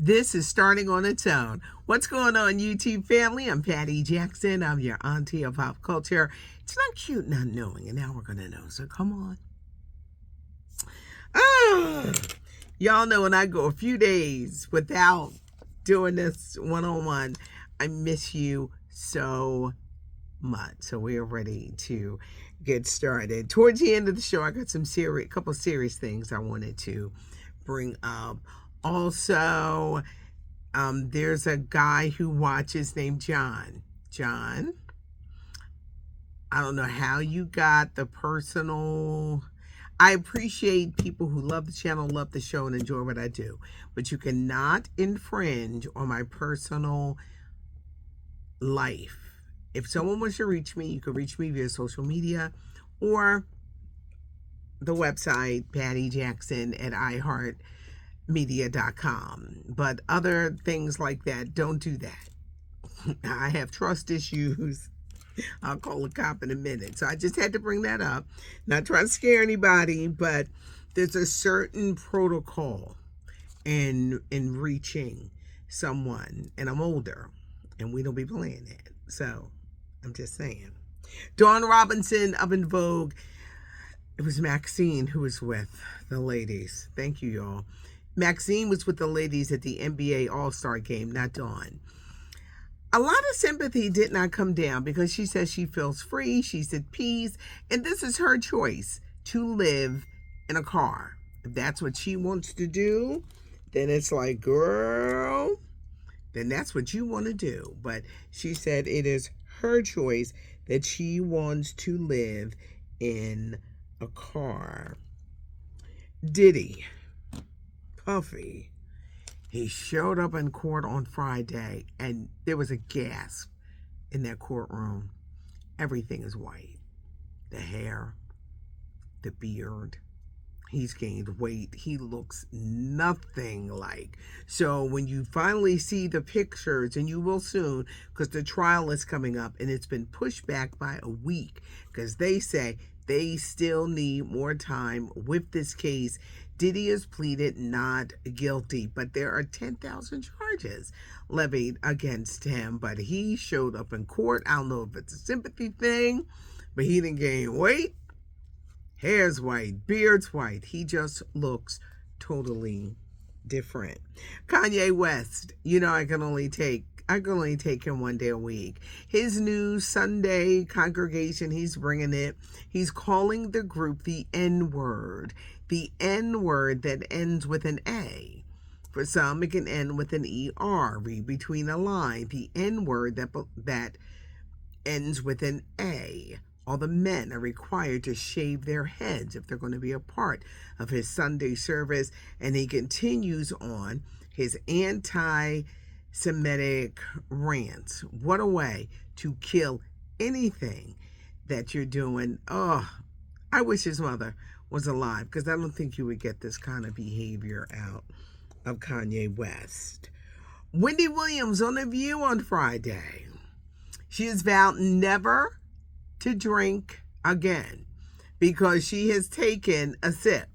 This is starting on its own. What's going on, YouTube family? I'm Patty Jackson. I'm your auntie of pop culture. It's not cute not knowing, and now we're going to know. So come on. Ah, y'all know when I go a few days without doing this one-on-one, I miss you so much. So we are ready to get started. Towards the end of the show, I got a couple serious things I wanted to bring up. Also, there's a guy who watches named John. John, I don't know how you got the personal. I appreciate people who love the channel, love the show, and enjoy what I do. But you cannot infringe on my personal life. If someone wants to reach me, you can reach me via social media or the website, Patty Jackson at iHeartMedia.com. But other things like that, don't do that. I have trust issues. I'll call a cop in a minute. So I just had to bring that up. Not trying to scare anybody, but there's a certain protocol in reaching someone. And I'm older, and we don't be playing that. So I'm just saying. Dawn Robinson of En Vogue. It was Maxine who was with the ladies. Thank you, y'all. Maxine was with the ladies at the NBA All-Star game, not Dawn. A lot of sympathy did not come down because she says she feels free, she's at peace, and this is her choice to live in a car. If that's what she wants to do, then it's like, girl, then that's what you want to do. But she said it is her choice that she wants to live in a car. Diddy, Puffy, he showed up in court on Friday, and there was a gasp in that courtroom. Everything is white. The hair, the beard. He's gained weight. He looks nothing like. So when you finally see the pictures, and you will soon, because the trial is coming up, and it's been pushed back by a week, because they say they still need more time with this case. Diddy has pleaded not guilty, but there are 10,000 charges levied against him. But he showed up in court. I don't know if it's a sympathy thing, but he didn't gain weight. Hair's white, beard's white. He just looks totally different. Kanye West, I can only take him one day a week. His new Sunday congregation, he's bringing it. He's calling the group the N-word. The N-word that ends with an A. For some, it can end with an ER. Read between a line. The N-word that ends with an A. All the men are required to shave their heads if they're going to be a part of his Sunday service. And he continues on his anti-Semitic rants. What a way to kill anything that you're doing. Oh, I wish his mother was alive, because I don't think you would get this kind of behavior out of Kanye West. Wendy Williams on The View on Friday. She has vowed never to drink again because she has taken a sip.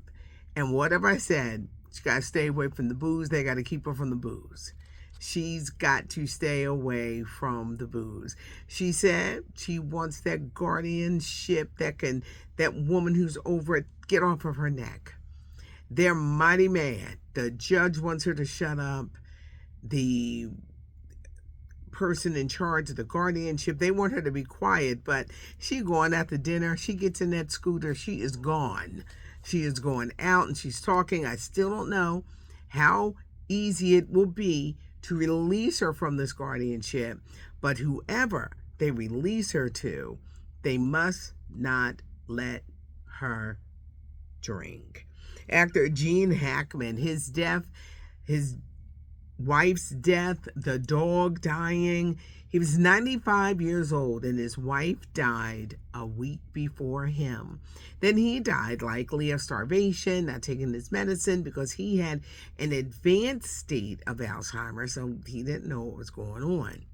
And whatever I said, she got to stay away from the booze. They got to keep her from the booze. She's got to stay away from the booze. She said she wants that guardianship that woman who's over it, get off of her neck. They're mighty mad. The judge wants her to shut up. The person in charge of the guardianship, they want her to be quiet, but she going out to dinner. She gets in that scooter. She is gone. She is going out and she's talking. I still don't know how easy it will be to release her from this guardianship, but whoever they release her to, they must not let her drink. Actor Gene Hackman, his wife's death, the dog dying. He was 95 years old and his wife died a week before him. Then he died, likely of starvation, not taking his medicine because he had an advanced state of Alzheimer's, so he didn't know what was going on.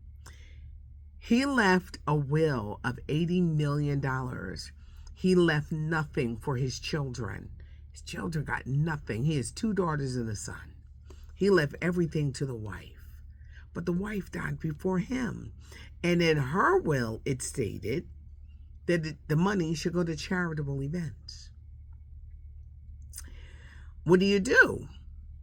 He left a will of $80 million. He left nothing for his children. His children got nothing. He has 2 daughters and a son. He left everything to the wife, but the wife died before him. And in her will, it stated that the money should go to charitable events. What do you do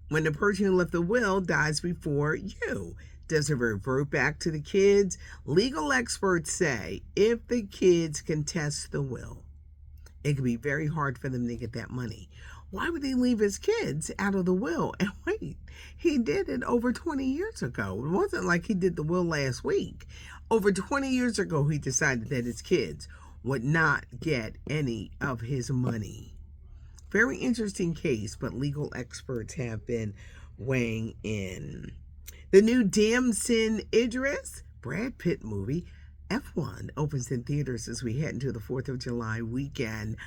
when the person who left the will dies before you? Does it revert back to the kids? Legal experts say if the kids contest the will, it can be very hard for them to get that money. Why would he leave his kids out of the will? And wait, he did it over 20 years ago. It wasn't like he did the will last week. Over 20 years ago, he decided that his kids would not get any of his money. Very interesting case, but legal experts have been weighing in. The new Damson Idris Brad Pitt movie, F1, opens in theaters as we head into the 4th of July weekend.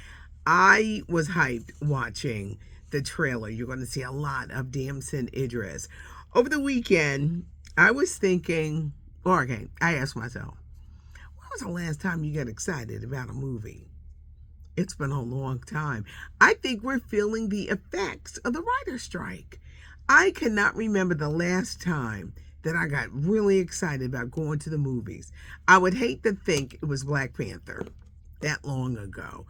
I was hyped watching the trailer. You're going to see a lot of Damson Idris. Over the weekend, I was thinking, I asked myself, when was the last time you got excited about a movie? It's been a long time. I think we're feeling the effects of the writer's strike. I cannot remember the last time that I got really excited about going to the movies. I would hate to think it was Black Panther that long ago.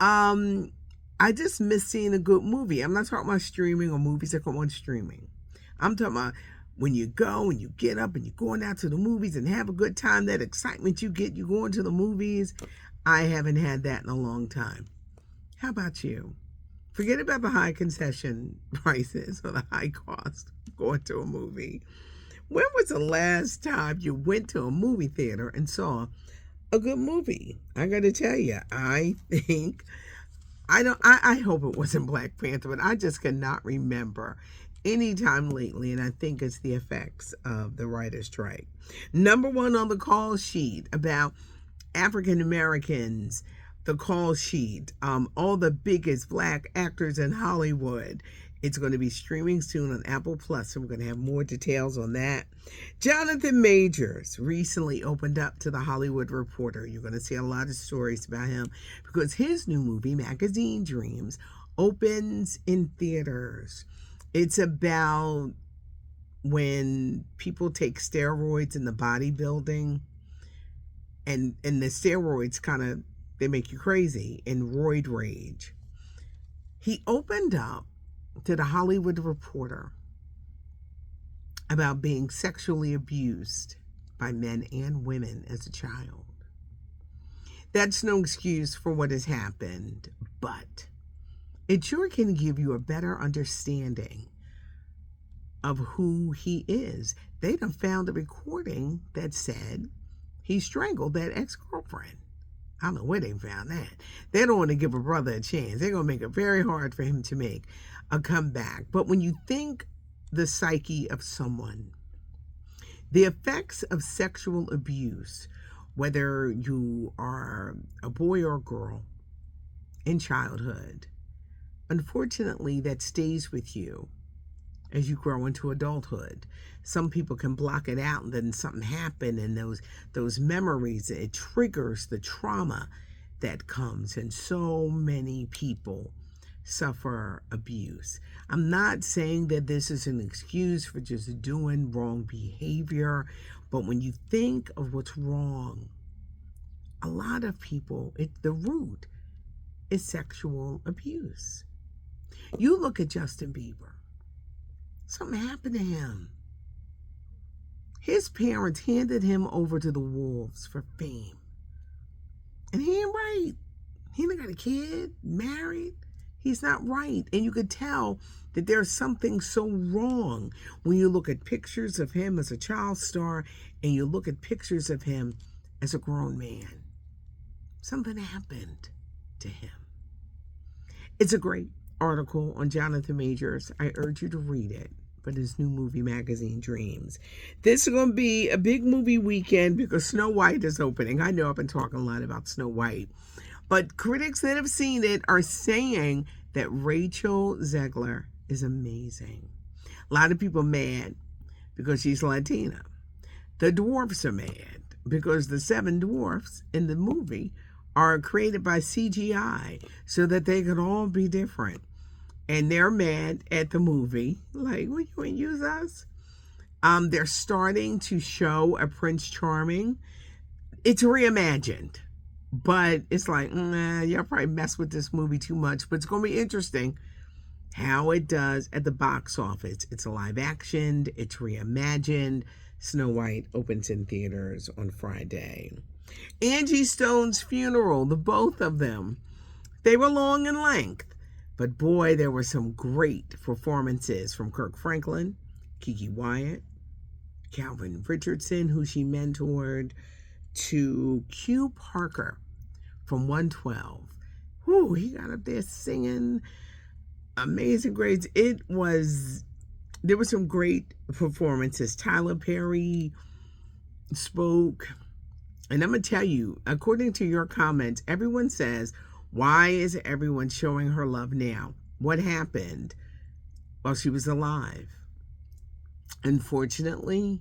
I just miss seeing a good movie. I'm not talking about streaming or movies that come on streaming. I'm talking about when you go and you get up and you're going out to the movies and have a good time, that excitement you get, you going to the movies. I haven't had that in a long time. How about you? Forget about the high concession prices or the high cost of going to a movie. When was the last time you went to a movie theater and saw a good movie? I got to tell you, I hope it wasn't Black Panther, but I just cannot remember any time lately, and I think it's the effects of the writer's strike. Number one on the call sheet about African Americans, the call sheet, all the biggest Black actors in Hollywood. It's going to be streaming soon on Apple Plus, so we're going to have more details on that. Jonathan Majors recently opened up to The Hollywood Reporter. You're going to see a lot of stories about him because his new movie, Magazine Dreams, opens in theaters. It's about when people take steroids in the bodybuilding, and the steroids they make you crazy, and roid rage. He opened up to The Hollywood Reporter about being sexually abused by men and women as a child. That's no excuse for what has happened, but it sure can give you a better understanding of who he is. They done found a recording that said he strangled that ex-girlfriend. I don't know where they found that. They don't want to give a brother a chance. They're going to make it very hard for him to make a comeback. But when you think the psyche of someone, the effects of sexual abuse, whether you are a boy or a girl in childhood, unfortunately that stays with you as you grow into adulthood. Some people can block it out and then something happened, and those memories, it triggers the trauma that comes, and so many people suffer abuse. I'm not saying that this is an excuse for just doing wrong behavior, but when you think of what's wrong, a lot of people, the root is sexual abuse. You look at Justin Bieber. Something happened to him. His parents handed him over to the wolves for fame. And he ain't right. He ain't got a kid, married. He's not right. And you could tell that there's something so wrong when you look at pictures of him as a child star and you look at pictures of him as a grown man. Something happened to him. It's a great article on Jonathan Majors. I urge you to read it. But his new movie, Magazine Dreams. This is going to be a big movie weekend because Snow White is opening. I know I've been talking a lot about Snow White, but critics that have seen it are saying that Rachel Zegler is amazing. A lot of people mad because she's Latina. The dwarfs are mad because the 7 dwarfs in the movie are created by CGI so that they could all be different. and they're mad at the movie. Like, well, you ain't use us. They're starting to show a Prince Charming. It's reimagined, but it's like, nah, y'all probably mess with this movie too much. But it's going to be interesting how it does at the box office. It's a live action, it's reimagined. Snow White opens in theaters on Friday. Angie Stone's funeral, the both of them, they were long in length, but boy, there were some great performances from Kirk Franklin, Kiki Wyatt, Calvin Richardson, who she mentored, to Q Parker from 112. Whoo, he got up there singing Amazing Grace. There were some great performances. Tyler Perry spoke. And I'm going to tell you, according to your comments, everyone says, why is everyone showing her love now? What happened while she was alive? Unfortunately,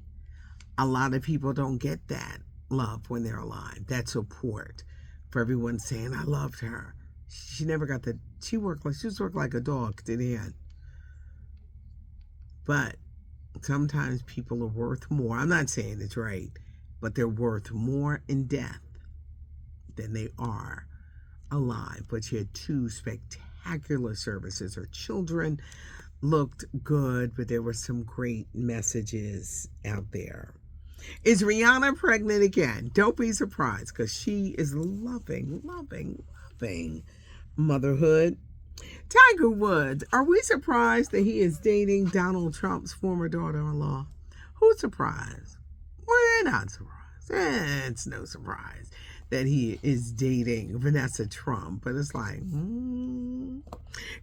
a lot of people don't get that love when they're alive, that support for everyone saying, I loved her. She never got she was worked like a dog to the end. But sometimes people are worth more. I'm not saying it's right, but they're worth more in death than they are alive. But she had 2 spectacular services. Her children looked good, but there were some great messages out there. Is Rihanna pregnant again? Don't be surprised, because she is loving motherhood. Tiger Woods, are we surprised that he is dating Donald Trump's former daughter-in-law? Who's surprised? We're not surprised. It's no surprise that he is dating Vanessa Trump, but it's like,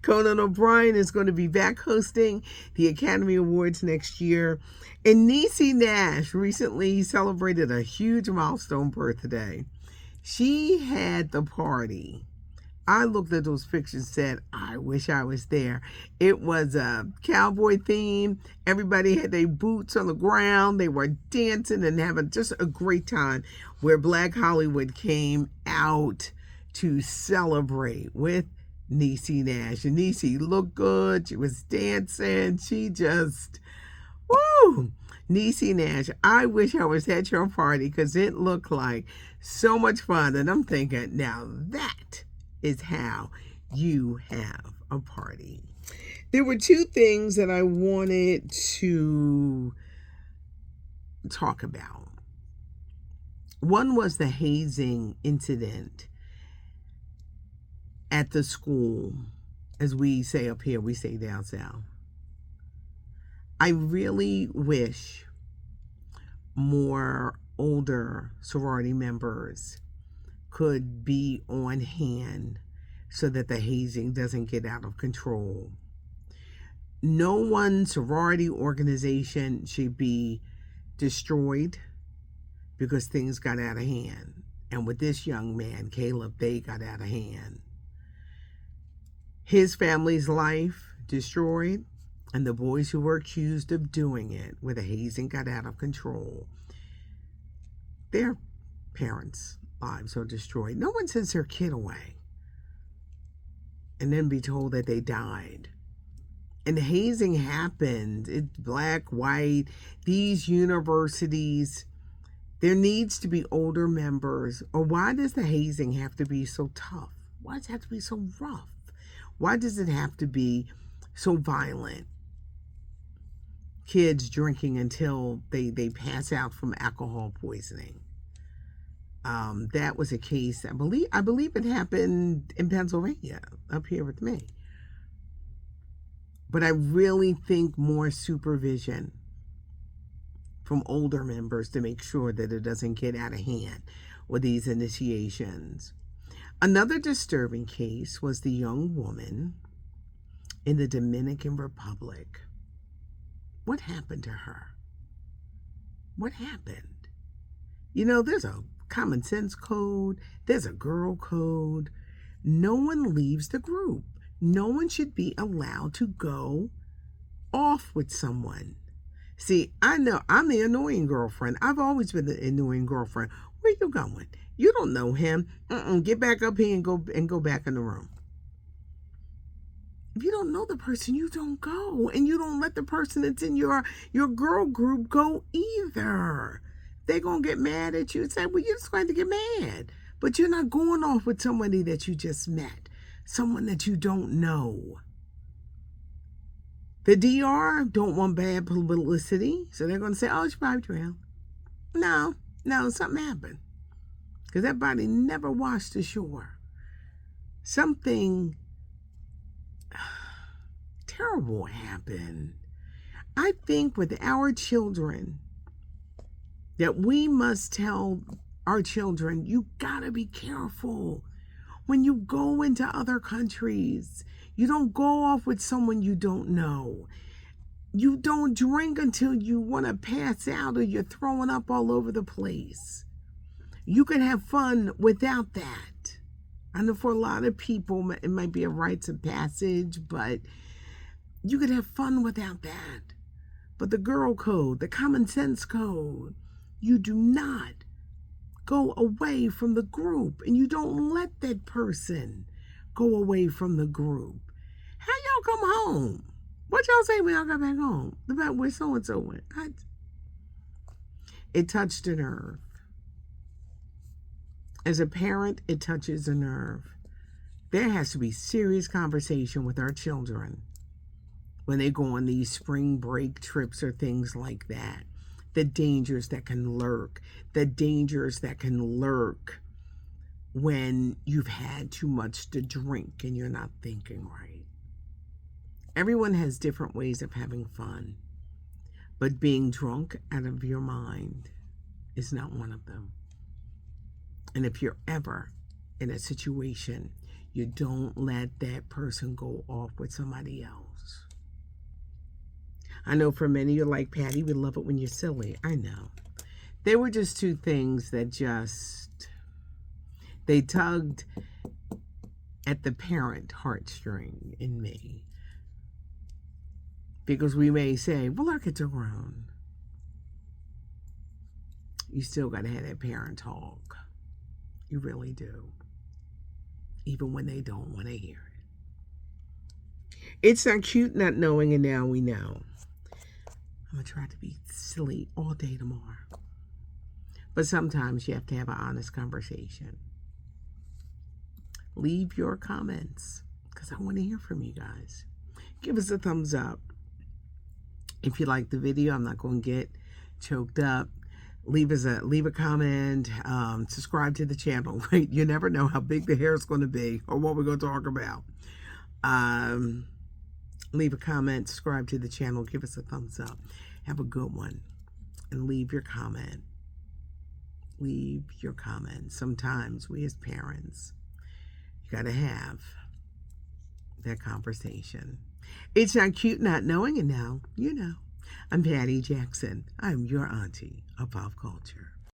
Conan O'Brien is going to be back hosting the Academy Awards next year. And Niecy Nash recently celebrated a huge milestone birthday. She had the party. I looked at those pictures and said, I wish I was there. It was a cowboy theme. Everybody had their boots on the ground. They were dancing and having just a great time, where Black Hollywood came out to celebrate with Niecy Nash. And Niecy looked good. She was dancing. She just, woo! Niecy Nash, I wish I was at your party, because it looked like so much fun. And I'm thinking, now that is how you have a party. There were 2 things that I wanted to talk about. One was the hazing incident at the school. As we say up here, we say down south. I really wish more older sorority members could be on hand so that the hazing doesn't get out of control. No one sorority organization should be destroyed because things got out of hand. And with this young man, Caleb, they got out of hand. His family's life destroyed, and the boys who were accused of doing it, where the hazing got out of control, their parents' lives are destroyed. No one sends their kid away and then be told that they died. And hazing happened. It's black, white. These universities, there needs to be older members. Or why does the hazing have to be so tough? Why does it have to be so rough? Why does it have to be so violent? Kids drinking until they pass out from alcohol poisoning. That was a case, I believe it happened in Pennsylvania, up here with me. But I really think more supervision from older members to make sure that it doesn't get out of hand with these initiations. Another disturbing case was the young woman in the Dominican Republic. What happened to her? What happened? You know, there's a common sense code. There's a girl code. No one leaves the group. No one should be allowed to go off with someone. See, I know I'm the annoying girlfriend. I've always been the annoying girlfriend. Where you going? You don't know him. Get back up here and go back in the room. If you don't know the person, you don't go. And you don't let the person that's in your girl group go either. They're going to get mad at you and say, well, you're just going to get mad. But you're not going off with somebody that you just met, someone that you don't know. The DR don't want bad publicity, so they're going to say, oh, she probably drowned. No, something happened. Because that body never washed ashore. Something terrible happened. I think with our children, that we must tell our children, you gotta be careful. When you go into other countries, you don't go off with someone you don't know. You don't drink until you want to pass out or you're throwing up all over the place. You can have fun without that. I know for a lot of people, it might be a rites of passage, but you could have fun without that. But the girl code, the common sense code, you do not go away from the group, and you don't let that person go away from the group. How y'all come home? What y'all say when y'all got back home? About where so-and-so went. It touched a nerve. As a parent, it touches a nerve. There has to be serious conversation with our children when they go on these spring break trips or things like that. The dangers that can lurk. The dangers that can lurk when you've had too much to drink and you're not thinking right. Everyone has different ways of having fun, but being drunk out of your mind is not one of them. And if you're ever in a situation, you don't let that person go off with somebody else. I know for many, you're like, Patty, we love it when you're silly. I know. They were just two things that they tugged at the parent heartstring in me. Because we may say, well, our kids are grown. You still got to have that parent talk. You really do. Even when they don't want to hear it. It's not cute not knowing, and now we know. I'm going to try to be silly all day tomorrow. But sometimes you have to have an honest conversation. Leave your comments, because I want to hear from you guys. Give us a thumbs up. If you like the video, I'm not going to get choked up. Leave a comment. Subscribe to the channel. You never know how big the hair is going to be or what we're going to talk about. Leave a comment. Subscribe to the channel. Give us a thumbs up. Have a good one. And leave your comment. Leave your comment. Sometimes we as parents, you got to have that conversation. It's not cute not knowing, and now you know. I'm Patty Jackson. I'm your auntie of pop culture.